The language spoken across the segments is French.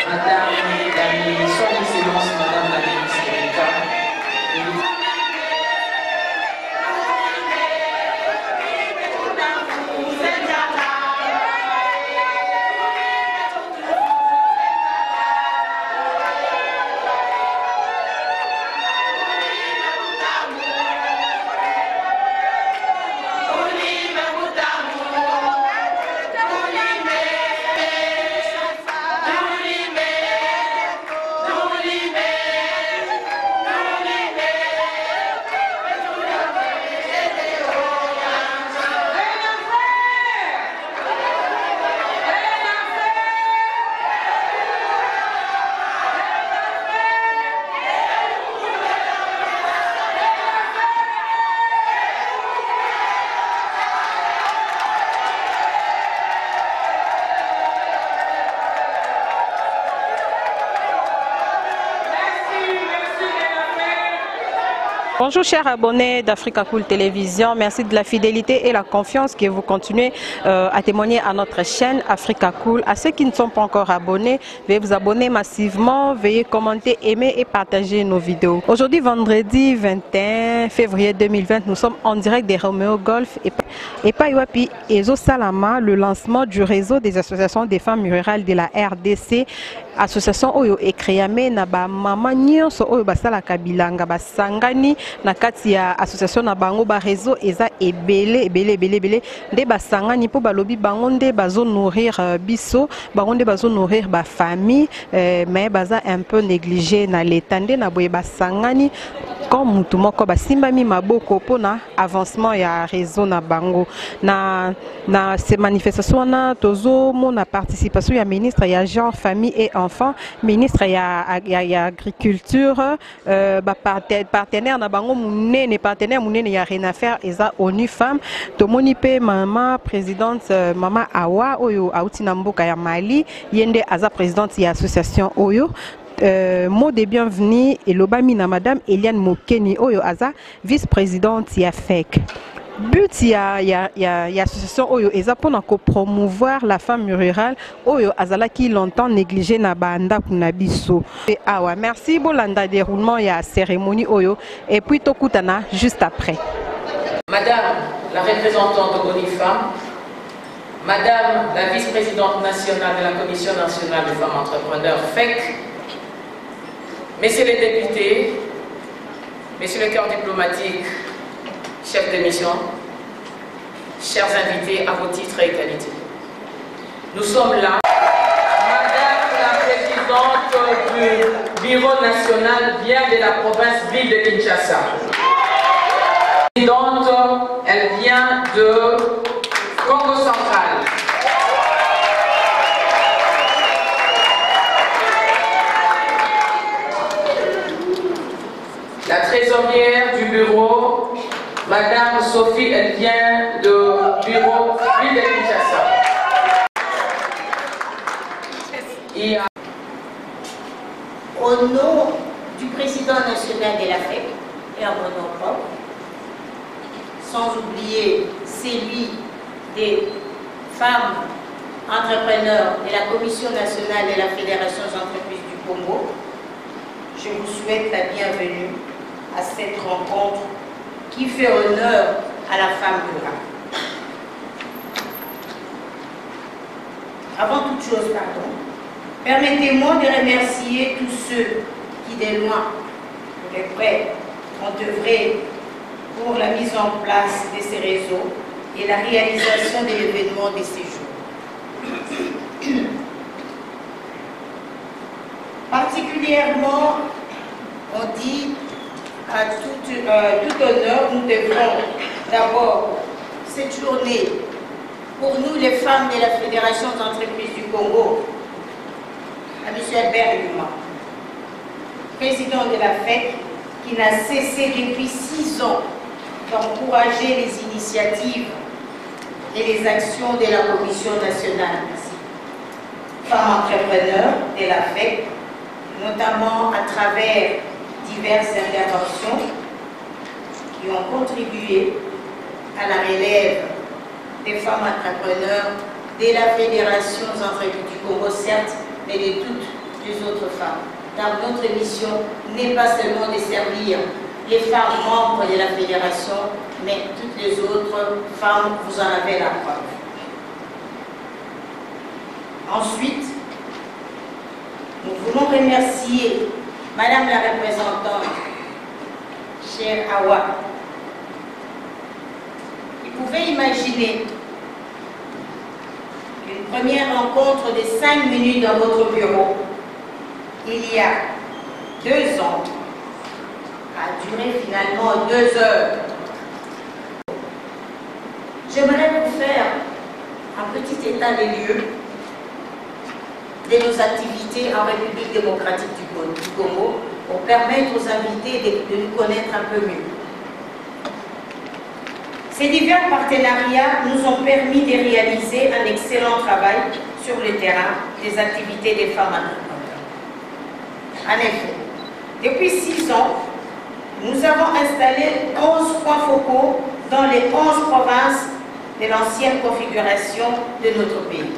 Madame la ministre, son excellence, Madame la ministre d'État. Bonjour chers abonnés d'Africa Cool Télévision, merci de la fidélité et la confiance que vous continuez à témoigner à notre chaîne Africa Cool. À ceux qui ne sont pas encore abonnés, veuillez vous abonner massivement, veuillez commenter, aimer et partager nos vidéos. Aujourd'hui vendredi 21 février 2020, nous sommes en direct des Romeo Golf et Paiwapi Ezo Salama, le lancement du réseau des associations des femmes rurales de la RDC. Association Oyo Ekreame na ba mama nyonso oyo basala kabilanga basangani na kati ya association na bango ba réseau eza ebele nde basangani po balobi bango nde bazo nourrir biso bango nde bazo nourrir ba famille mais baza un peu négligé na l'état nde na boye basangani comme mutu moko basimbami maboko pona avancement ya réseau na bango na ces manifestations na tozo mona participation ya ministre ya genre famille et enfants, ministre ya agriculture, partenaire na bango munene partenaire munene ya rien à faire eza ONU Femmes, tomoni pe mama présidente mama Awa oyo auti na mboka ya Mali yende aza présidente ya association oyo. Mot de bienvenue et lobami na madame Eliane Mokeni oyo aza vice-présidente ya FEC. But ya association oyo eza pona ko promouvoir la femme rurale oyo azala qui longtemps négligé na banda kuna biso. Awa merci bolanda déroulement ya cérémonie oyo et puis tokutana juste après. Madame la représentante de ONU Femmes, Madame la vice-présidente nationale de la Commission nationale des femmes entrepreneurs FEC, Messieurs les députés, Messieurs le corps diplomatique, chefs de mission, chers invités à vos titres et qualités. Nous sommes là. Madame la présidente du Bureau national vient de la province-ville de Kinshasa. La présidente, elle vient de Congo central. La trésorière du bureau, Madame Sophie, elle vient du bureau ville de Kinshasa. Au nom du président national de la FEC et en mon nom propre, sans oublier celui des femmes entrepreneurs de la Commission nationale de la Fédération des entreprises du Congo, je vous souhaite la bienvenue à cette rencontre qui fait honneur à la femme rurale. Avant toute chose, permettez-moi de remercier tous ceux qui, de loin ou de près, ont œuvré pour la mise en place de ces réseaux et la réalisation de l'événement de ces jours. Particulièrement, on dit à tout honneur, nous devrons d'abord cette journée pour nous les femmes de la Fédération des entreprises du Congo, à M. Albert Luma, président de la FEC, qui n'a cessé depuis 6 ans d'encourager les initiatives et les actions de la Commission nationale. Femmes entrepreneurs de la FEC, notamment à travers diverses interventions qui ont contribué à la relève des femmes entrepreneurs de la Fédération des entreprises du Congo, certes, mais de toute les autres femmes. Car notre mission n'est pas seulement de servir les femmes membres de la fédération, mais toutes les autres femmes, vous en avez la preuve. Ensuite, nous voulons remercier Madame la représentante, chère Awa. Vous pouvez imaginer une première rencontre de 5 minutes dans votre bureau, il y a 2 ans, a duré finalement 2 heures. J'aimerais vous faire un petit état des lieux de nos activités en République démocratique du Congo pour permettre aux invités de nous connaître un peu mieux. Ces divers partenariats nous ont permis de réaliser un excellent travail sur le terrain des activités des femmes entrepreneurs. En effet, depuis 6 ans, nous avons installé 11 points focaux dans les 11 provinces de l'ancienne configuration de notre pays.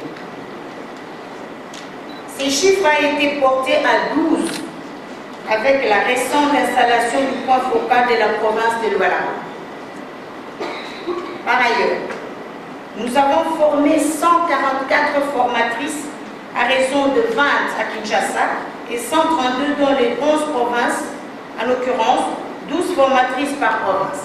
Ces chiffres ont été portés à 12 avec la récente installation du point focal de la province de Lualaba. Par ailleurs, nous avons formé 144 formatrices à raison de 20 à Kinshasa et 132 dans les 11 provinces, en l'occurrence 12 formatrices par province.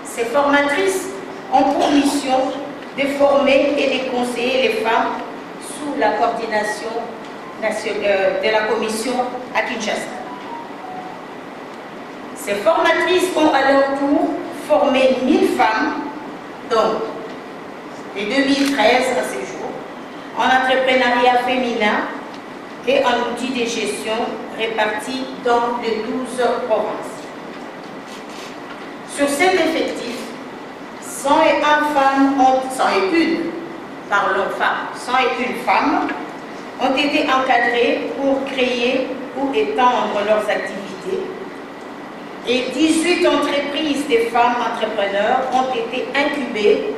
Ces formatrices ont pour mission de former et de conseiller les femmes sous la coordination de la commission à Kinshasa. Ces formatrices ont à leur tour formé 1000 femmes, donc de 2013 à ce jour, en entrepreneuriat féminin et en outils de gestion répartis dans les 12 provinces. Sur cet effectif, 101 femmes ont été encadrées pour créer ou étendre leurs activités et 18 entreprises de femmes entrepreneurs ont été incubées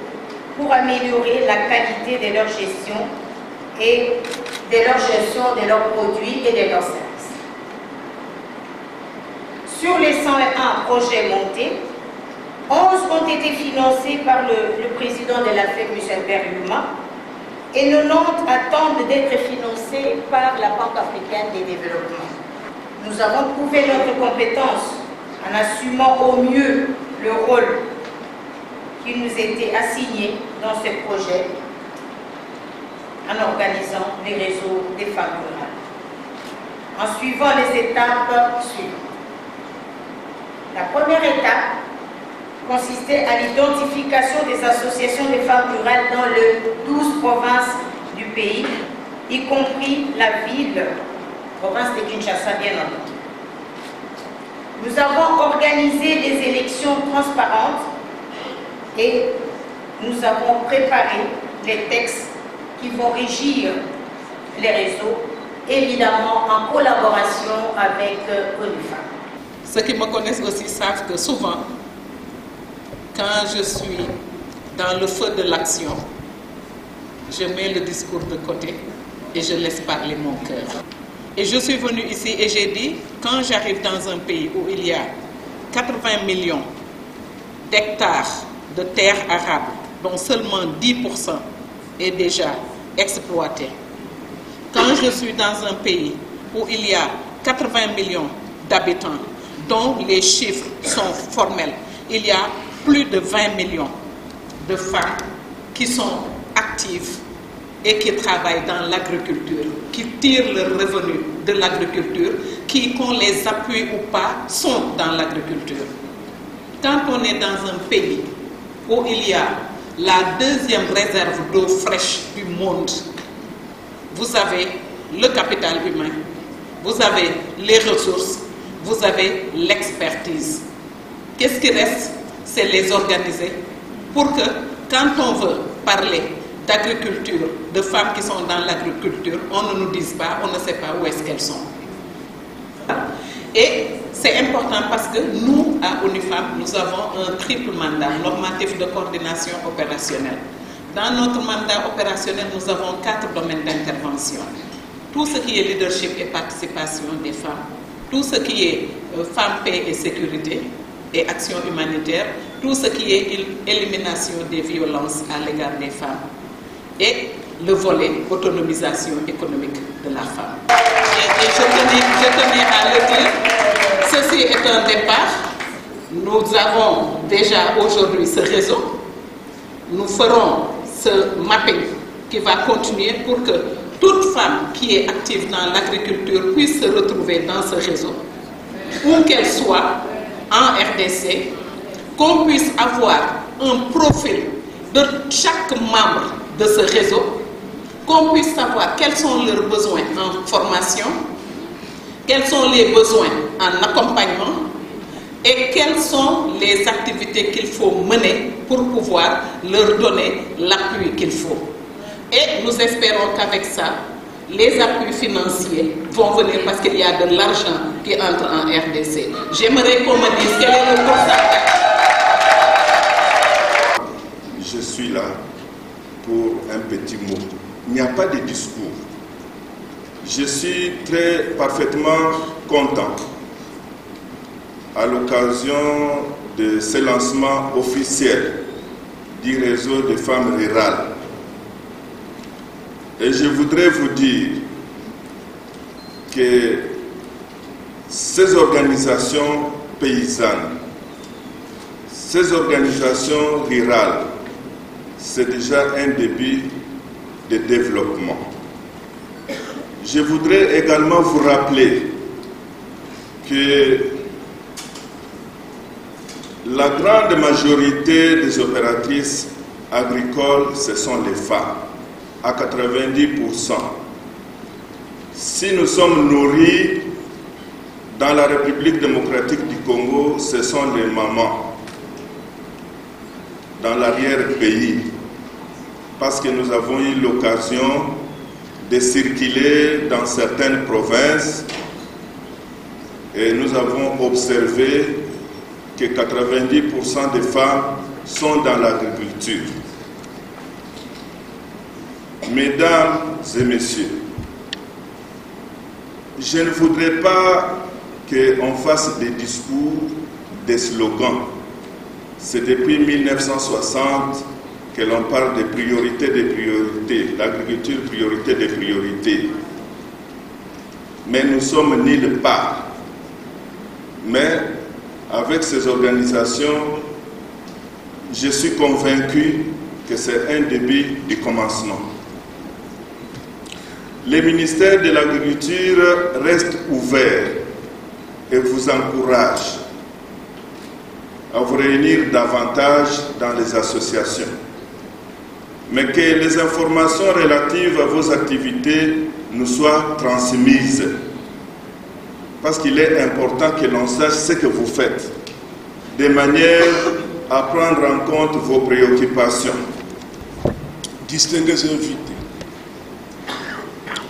pour améliorer la qualité de leur gestion et de leur gestion de leurs produits et de leurs services. Sur les 101 projets montés, 11 ont été financés par le président de la FED, M. Albert Luma, et 90 attendent d'être financés par la Banque africaine de développement. Nous avons prouvé notre compétence en assumant au mieux le rôle qui nous était assigné dans ce projet, en organisant les réseaux des femmes rurales, en suivant les étapes suivantes. La première étape consistait à l'identification des associations de femmes rurales dans les 12 provinces du pays, y compris la ville, province de Kinshasa bien entendu. Nous avons organisé des élections transparentes et nous avons préparé les textes qui vont régir les réseaux, évidemment en collaboration avec ONU Femmes. Ceux qui me connaissent aussi savent que souvent, quand je suis dans le feu de l'action, je mets le discours de côté et je laisse parler mon cœur. Et je suis venue ici et j'ai dit, quand j'arrive dans un pays où il y a 80 millions d'hectares de terres arables, dont seulement 10% est déjà exploité, quand je suis dans un pays où il y a 80 millions d'habitants, dont les chiffres sont formels, il y a plus de 20 millions de femmes qui sont actives et qui travaillent dans l'agriculture, qui tirent leurs revenus de l'agriculture, qui, qu'on les appuie ou pas, sont dans l'agriculture. Quand on est dans un pays où il y a la deuxième réserve d'eau fraîche du monde, vous avez le capital humain, vous avez les ressources, vous avez l'expertise. Qu'est-ce qui reste? C'est les organiser pour que, quand on veut parler d'agriculture, de femmes qui sont dans l'agriculture, on ne nous dise pas, on ne sait pas où est-ce qu'elles sont. Et c'est important parce que nous, à ONU Femmes, nous avons un triple mandat normatif de coordination opérationnelle. Dans notre mandat opérationnel, nous avons 4 domaines d'intervention. tout ce qui est leadership et participation des femmes, tout ce qui est femmes, paix et sécurité et action humanitaire, tout ce qui est élimination des violences à l'égard des femmes et le volet autonomisation économique de la femme. Et je tenais à le dire, ceci est un départ. Nous avons déjà aujourd'hui ce réseau. Nous ferons ce mapping qui va continuer pour que toute femme qui est active dans l'agriculture puisse se retrouver dans ce réseau, où qu'elle soit, en RDC, qu'on puisse avoir un profil de chaque membre de ce réseau, qu'on puisse savoir quels sont leurs besoins en formation, quels sont les besoins en accompagnement et quelles sont les activités qu'il faut mener pour pouvoir leur donner l'appui qu'il faut. Et nous espérons qu'avec ça, les appuis financiers vont venir parce qu'il y a de l'argent qui entre en RDC. J'aimerais qu'on me dise quel est le pourcentage. Je suis là pour un petit mot. Il n'y a pas de discours. Je suis parfaitement content à l'occasion de ce lancement officiel du réseau des femmes rurales. Et je voudrais vous dire que ces organisations paysannes, ces organisations rurales, c'est déjà un début de développement. Je voudrais également vous rappeler que la grande majorité des opératrices agricoles, ce sont les femmes, à 90%. Si nous sommes nourris dans la République démocratique du Congo, ce sont les mamans dans l'arrière-pays, parce que nous avons eu l'occasion de circuler dans certaines provinces et nous avons observé que 90% des femmes sont dans l'agriculture. Mesdames et messieurs, je ne voudrais pas qu'on fasse des discours, des slogans. C'est depuis 1960 que l'on parle de priorité des priorités, l'agriculture priorité des priorités. Mais nous sommes nulle part. Mais avec ces organisations, je suis convaincu que c'est un début du commencement. Le ministère de l'Agriculture reste ouvert et vous encourage à vous réunir davantage dans les associations. Mais que les informations relatives à vos activités nous soient transmises. Parce qu'il est important que l'on sache ce que vous faites, de manière à prendre en compte vos préoccupations. Distingués invités,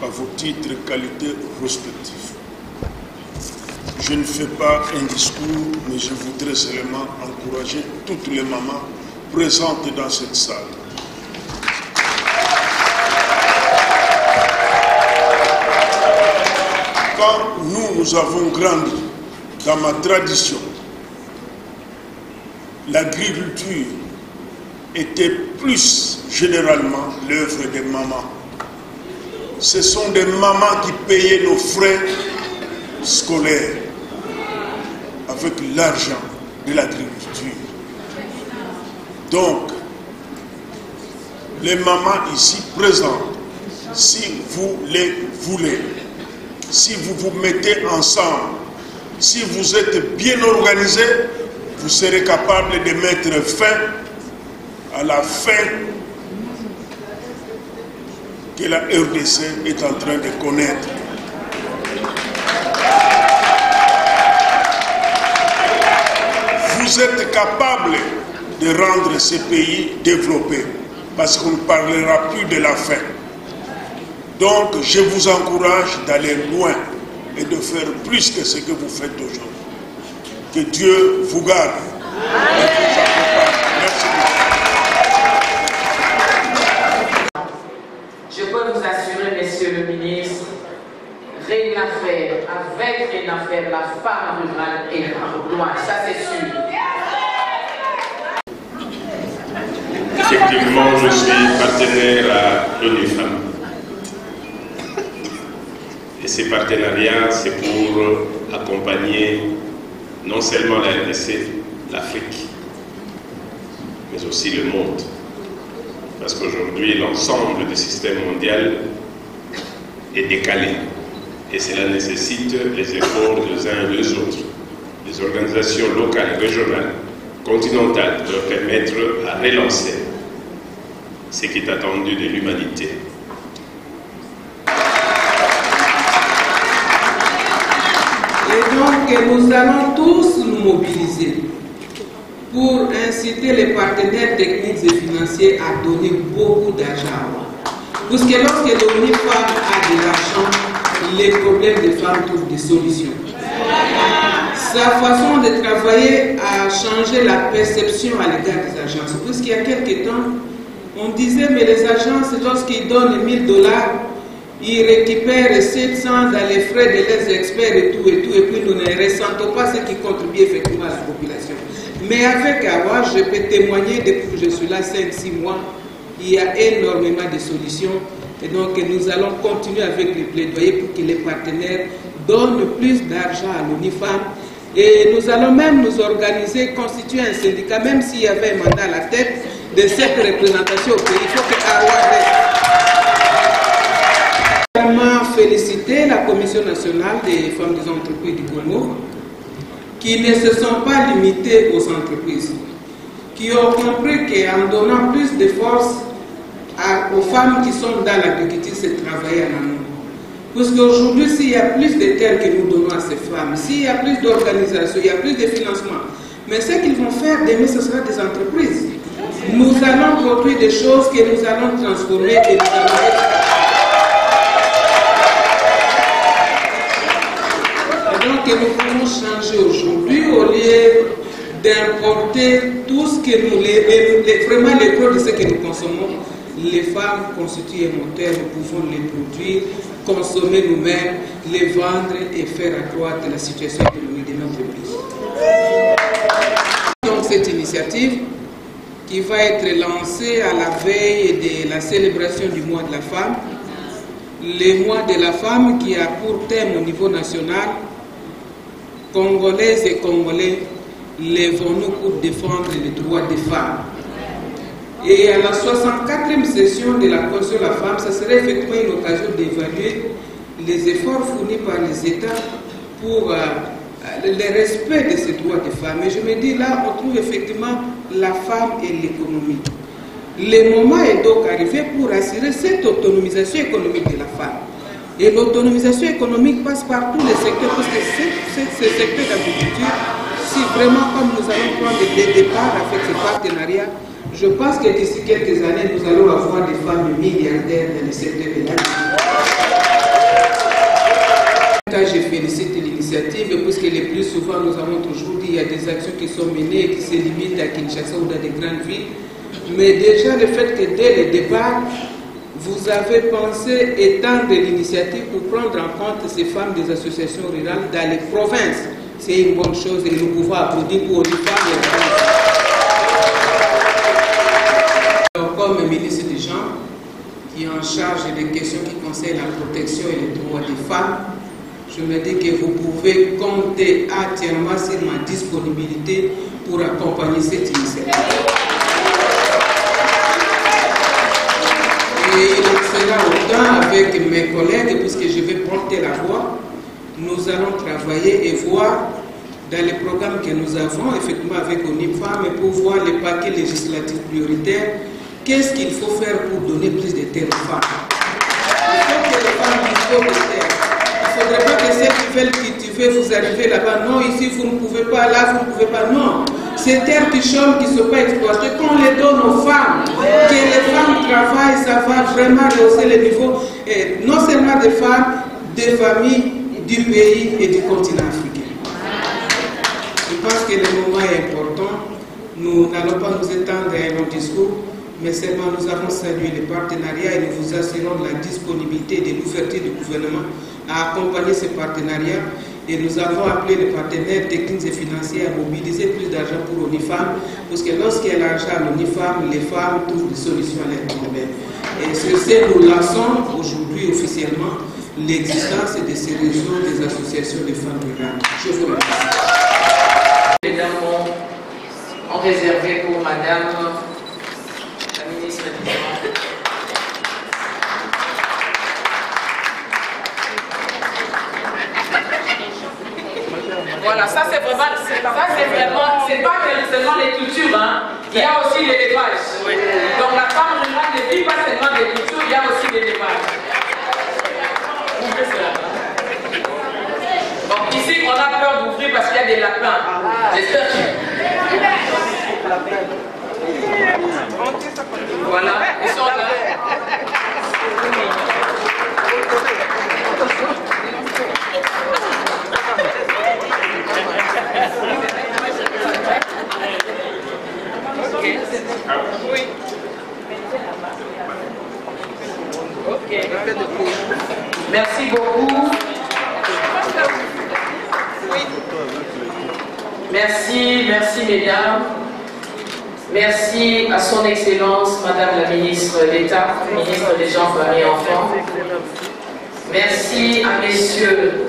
à vos titres et qualités respectifs. Je ne fais pas un discours, mais je voudrais seulement encourager toutes les mamans présentes dans cette salle. Quand nous avons grandi dans ma tradition, l'agriculture était plus généralement l'œuvre des mamans. Ce sont des mamans qui payaient nos frais scolaires avec l'argent de l'agriculture. Donc, les mamans ici présentes, si vous les voulez, si vous vous mettez ensemble, si vous êtes bien organisés, vous serez capable de mettre fin à la faim que la RDC est en train de connaître. Vous êtes capable de rendre ce pays développé parce qu'on ne parlera plus de la faim. Donc, je vous encourage d'aller loin et de faire plus que ce que vous faites aujourd'hui. Que Dieu vous garde. Et vous accompagne. Merci beaucoup. Je peux vous assurer, Monsieur le ministre, rien à faire, avec rien à faire, la femme rurale est loin, ça c'est sûr. Effectivement, je suis partenaire à l'ONU Femmes. Et ces partenariats, c'est pour accompagner non seulement la RDC, l'Afrique, mais aussi le monde. Parce qu'aujourd'hui, l'ensemble du système mondial est décalé. Et cela nécessite les efforts des uns et des autres. Les organisations locales, régionales, continentales doivent permettre à relancer ce qui est attendu de l'humanité. Et donc, nous allons tous nous mobiliser pour inciter les partenaires techniques et financiers à donner beaucoup d'argent. Parce que lorsque l'ONU Femmes a de l'argent, les problèmes des femmes trouvent des solutions. Sa façon de travailler a changé la perception à l'égard des agences. Parce qu'il y a quelques temps, on disait, mais les agences, lorsqu'ils donnent $1000, ils récupèrent 700 dans les frais de leurs experts et tout, et puis nous ne ressentons pas ce qui contribue effectivement à la population. Mais avec Awa, je peux témoigner, depuis que je suis là 5-6 mois, il y a énormément de solutions. Et donc nous allons continuer avec les plaidoyers pour que les partenaires donnent plus d'argent à l'ONU Femmes. Et nous allons même nous organiser, constituer un syndicat, même s'il y avait un mandat à la tête de cette représentation au pays. Il faut que Awa reste. Vraiment féliciter la Commission nationale des femmes des entreprises du Congo, qui ne se sont pas limitées aux entreprises, qui ont compris qu'en donnant plus de force aux femmes qui sont dans l'agriculture, c'est travailler en amont. Parce qu'aujourd'hui, s'il y a plus de terres que nous donnons à ces femmes, s'il y a plus d'organisation, il y a plus de financement, mais ce qu'ils vont faire demain, ce sera des entreprises. Nous allons produire des choses que nous allons transformer et nous allons donc nous pouvons changer aujourd'hui au lieu d'importer tout ce que nous, vraiment les produits que nous consommons. Les femmes constituent un moteur, nous pouvons les produire, consommer nous-mêmes, les vendre et faire accroître la situation économique de notre pays. Donc cette initiative qui va être lancée à la veille de la célébration du mois de la femme, le mois de la femme qui a pour thème au niveau national Congolaises et Congolais, lèvons-nous pour défendre les droits des femmes. Et à la 64e session de la Constitution de la femme, ce serait effectivement une occasion d'évaluer les efforts fournis par les États pour le respect de ces droits des femmes. Et je me dis là, on trouve effectivement la femme et l'économie. Le moment est donc arrivé pour assurer cette autonomisation économique de la femme. Et l'autonomisation économique passe par tous les secteurs, parce que ce secteur d'agriculture, si vraiment comme nous allons prendre des départs avec ce partenariat, je pense que d'ici quelques années, nous allons avoir des femmes milliardaires dans le secteur de l'agriculture. Je félicite l'initiative, puisque le plus souvent, nous avons toujours dit qu'il y a des actions qui sont menées et qui se limitent à Kinshasa ou dans des grandes villes. Mais déjà, le fait que dès le départ, vous avez pensé étendre l'initiative pour prendre en compte ces femmes des associations rurales dans les provinces. C'est une bonne chose et nous pouvons applaudir pour les femmes. Alors, comme ministre des gens qui est en charge des questions qui concernent la protection et les droits des femmes, je me dis que vous pouvez compter entièrement sur ma disponibilité pour accompagner cette initiative. Et il sera autant avec mes collègues, puisque je vais porter la voix. Nous allons travailler et voir dans les programmes que nous avons, effectivement avec ONU Femmes, pour voir les paquets législatifs prioritaires, qu'est-ce qu'il faut faire pour donner plus de terres aux femmes. Il faut que les femmes disposent de terres. Il ne faudrait pas que ceux qui veulent cultiver, vous arrivez là-bas, non, ici vous ne pouvez pas, là vous ne pouvez pas, non. Ces terres qui chôment, qui ne sont pas exploitées, qu'on les donne aux femmes, que les femmes travaillent, ça va vraiment rehausser le niveau, non seulement des femmes, des familles, du pays et du continent africain. Je pense que le moment est important. Nous n'allons pas nous étendre à un long discours. mais seulement nous avons salué les partenariats et nous vous assurons de la disponibilité et de l'ouverture du gouvernement à accompagner ces partenariats. Et nous avons appelé les partenaires techniques et financiers à mobiliser plus d'argent pour l'ONIFAM, parce que lorsqu'il y a l'argent à l'ONIFAM, les femmes trouvent des solutions à l'aide urbaine. Et sur ce, nous lançons aujourd'hui officiellement l'existence de ces réseaux des associations de femmes rurales. Je vous remercie. Les dames ont réservé pour Madame la ministre des Finances. Voilà, ça c'est vraiment, c'est pas seulement les cultures, hein. Il y a aussi l'élevage. Donc la femme rurale ne vit pas seulement des cultures, il y a aussi l'élevage. Donc ici on a peur d'ouvrir parce qu'il y a des lapins. J'espère que... Voilà, ils sont là. Oui. Ok. Merci beaucoup. Merci, merci mesdames. Merci à son Excellence, Madame la Ministre d'État, Ministre des Gens, Familles et Enfants. Merci à Messieurs.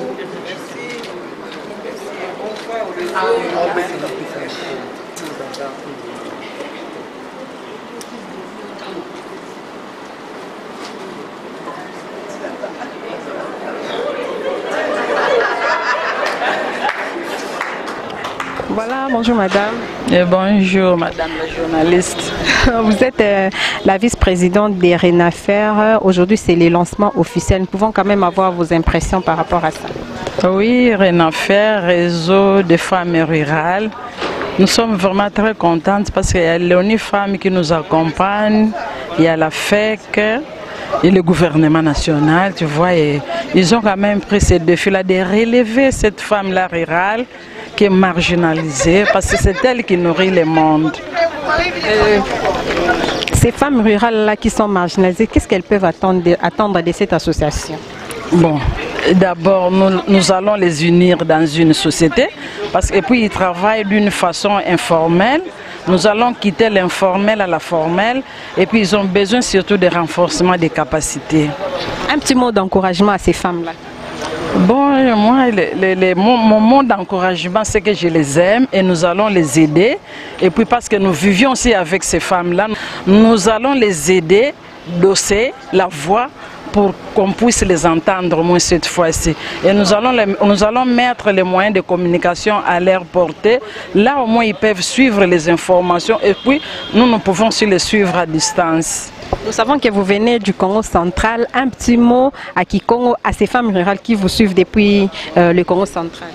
Voilà, bonjour madame. Et bonjour madame la journaliste. Vous êtes la vice-présidente des RENAFER. Aujourd'hui, c'est les lancements officiels. Nous pouvons quand même avoir vos impressions par rapport à ça. Oui, RENAFER, réseau des femmes rurales. Nous sommes vraiment très contentes parce qu'il y a l'ONIFAM qui nous accompagne, il y a la FEC et le gouvernement national, tu vois. Et ils ont quand même pris ce défi-là de relever cette femme-là rurale qui est marginalisée parce que c'est elle qui nourrit le monde. Ces femmes rurales-là qui sont marginalisées, qu'est-ce qu'elles peuvent attendre de cette association? Bon, d'abord, nous allons les unir dans une société et puis ils travaillent d'une façon informelle. Nous allons quitter l'informel à la formelle et puis ils ont besoin surtout de renforcement des capacités. Un petit mot d'encouragement à ces femmes-là. Bon, moi, mon mot d'encouragement, c'est que je les aime et nous allons les aider. Et puis parce que nous vivions aussi avec ces femmes-là, nous allons les aider, d'osser la voix pour qu'on puisse les entendre au moins cette fois-ci. Et nous allons mettre les moyens de communication à leur portée. Là, au moins, ils peuvent suivre les informations et puis nous pouvons aussi les suivre à distance. Nous savons que vous venez du Congo central. Un petit mot à Kikongo, à ces femmes rurales qui vous suivent depuis le Congo central.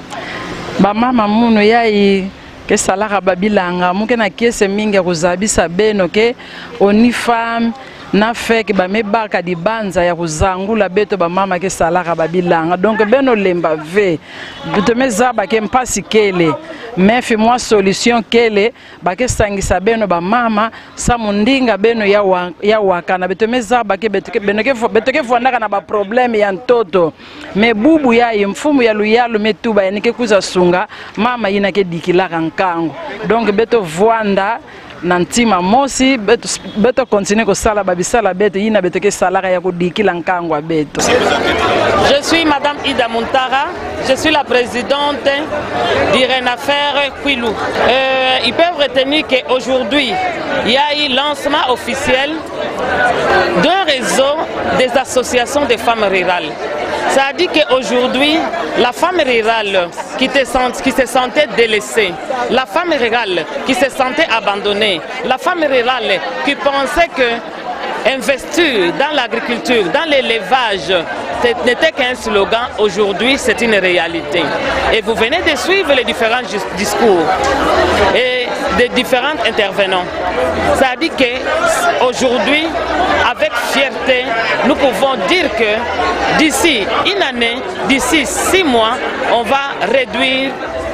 Maman, mounou yaï que salara babilanga, mouke na kiese mingi kuzabi sabeno ke ONIFAM na feke ba mebaka di banza ya kuzangula beto ba mama ke salara babilanga. Donc beno lemba ve. Buteme zaba ke mpasi kele. Mais fais-moi solution kele bake sangisa beno ba mama sa mundinga beno ya wakana betome zaba ke betoke fondaka na ba problème ya ntoto mais bubu ya mfumu ya luyalu metuba yanike kuza sunga mama yina ke dikilaka nkango donc beto voanda nantima mosi beto continue ko sala babisala beto yina beto ke salara ya ko dikila nkango beto. Je suis Madame Ida Muntara, je suis la présidente du RENAFER Kwilu. Ils peuvent retenir qu'aujourd'hui, il y a eu lancement officiel d'un réseau des associations de femmes rurales. Ça a dit qu'aujourd'hui, la femme rurale qui se sentait délaissée, la femme rurale qui se sentait abandonnée, la femme rurale qui pensait que investir dans l'agriculture, dans l'élevage, n'était qu'un slogan. Aujourd'hui, c'est une réalité. Et vous venez de suivre les différents discours et des différents intervenants. Ça dit qu'aujourd'hui, avec fierté, nous pouvons dire que d'ici une année, d'ici 6 mois, on va réduire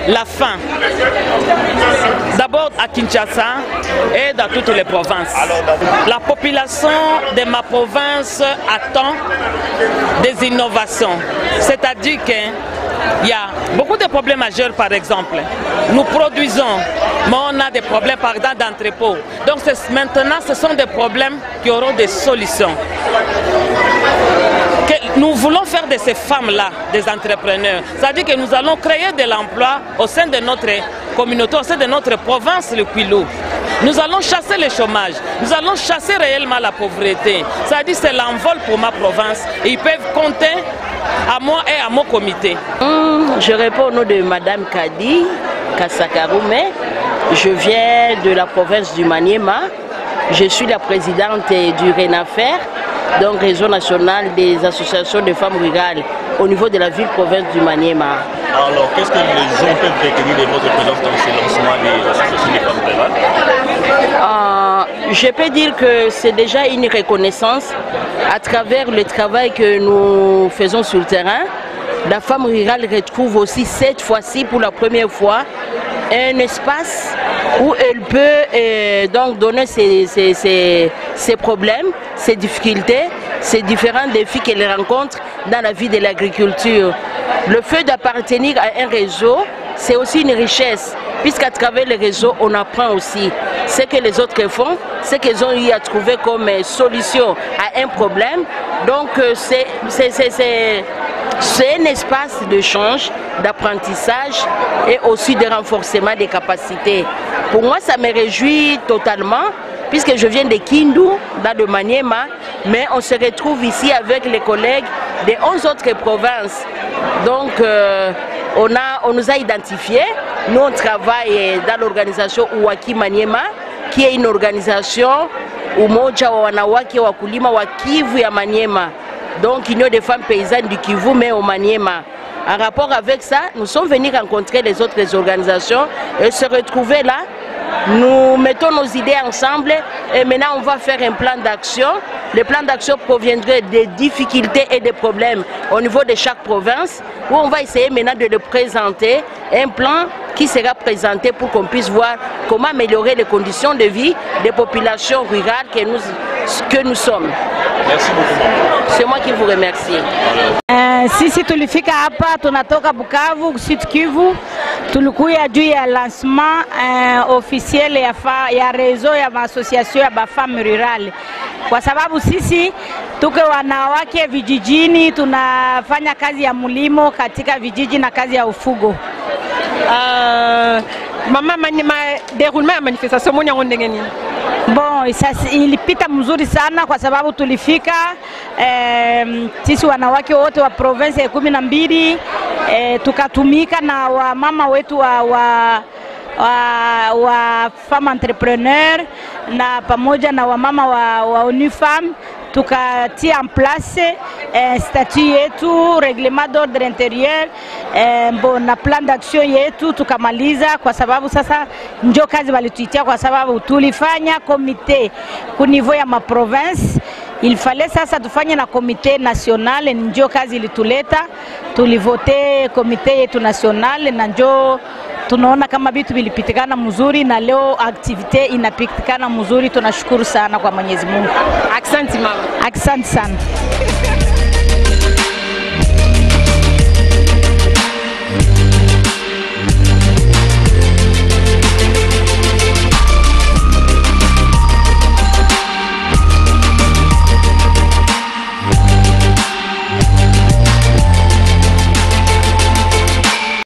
la faim. D'abord à Kinshasa et dans toutes les provinces. La population de ma province attend des innovations. C'est-à-dire qu'il y a beaucoup de problèmes majeurs, par exemple. Nous produisons, mais on a des problèmes, par exemple, d'entrepôt. Donc maintenant, ce sont des problèmes qui auront des solutions. Nous voulons faire de ces femmes-là des entrepreneurs. C'est-à-dire que nous allons créer de l'emploi au sein de notre communauté, au sein de notre province, le Kwilu. Nous allons chasser le chômage, nous allons chasser réellement la pauvreté. C'est-à-dire que c'est l'envol pour ma province. Et ils peuvent compter à moi et à mon comité. Je réponds au nom de Madame Kadi Kassakaroume. Je viens de la province du Maniema. Je suis la présidente du RENAFER, donc Réseau national des associations de femmes rurales au niveau de la ville-province du Maniema. Alors, qu'est-ce que les gens peuvent retenir de votre présence dans ce lancement des associations de femmes rurales? Je peux dire que c'est déjà une reconnaissance à travers le travail que nous faisons sur le terrain. La femme rurale retrouve aussi cette fois-ci pour la première fois un espace où elle peut donc donner ses problèmes, ses difficultés, ces différents défis qu'elle rencontre dans la vie de l'agriculture. Le fait d'appartenir à un réseau, c'est aussi une richesse, puisqu'à travers le réseau, on apprend aussi ce que les autres font, ce qu'ils ont eu à trouver comme solution à un problème. Donc c'est un espace d'échange, d'apprentissage et aussi de renforcement des capacités. Pour moi, ça me réjouit totalement, puisque je viens de Kindu, dans le Maniema, mais on se retrouve ici avec les collègues des 11 autres provinces. Donc, on nous a identifiés. Nous, on travaille dans l'organisation Uwaki Maniema, qui est une organisation Umoja wa Wanawake Wakulima wa Kivu ya Maniema. Donc, Union des femmes paysannes du Kivu, mais au Maniema. En rapport avec ça, nous sommes venus rencontrer les autres organisations et se retrouver là. Nous mettons nos idées ensemble et maintenant on va faire un plan d'action. Le plan d'action proviendrait des difficultés et des problèmes au niveau de chaque province, où on va essayer maintenant de le présenter, un plan qui sera présenté pour qu'on puisse voir comment améliorer les conditions de vie des populations rurales que nous sommes. Merci beaucoup. C'est moi qui vous remercie. Sisi tulifika hapa, tunatoka Bukavu, Sud Kivu. Tulikuya juu ya lancement officiel ya rezo ya association ya bafemme rurale. Kwa sababu sisi tuko wanawake vijijini, tunafanya kazi ya mulimo katika vijiji na kazi ya ufugo. Mama déroulement ya manifestation moni yango ndenge nini? Bon, ilipita mzuri sana kwa sababu tulifika sisi wanawake wote wa province ya 12 tukatumika na wamama wetu wa femme entrepreneur na pamoja na wamama wa UNIFAM tukatia en place statut yetu, règlement d'ordre intérieur, na plan d'action yetu tukamaliza, kwa sababu sasa ndio kazi walituitia, kwa sababu tulifanya komite ku niveau ya ma province. Il fallait sasa tufanye na komite national, ndio kazi ilituleta, tulivote komite yetu national na ndio tunaona kama vitu vilipitikana mzuri na leo activite inapitikana mzuri. Tunashukuru sana kwa Mwenyezi Mungu. Asante mama. Asante sana.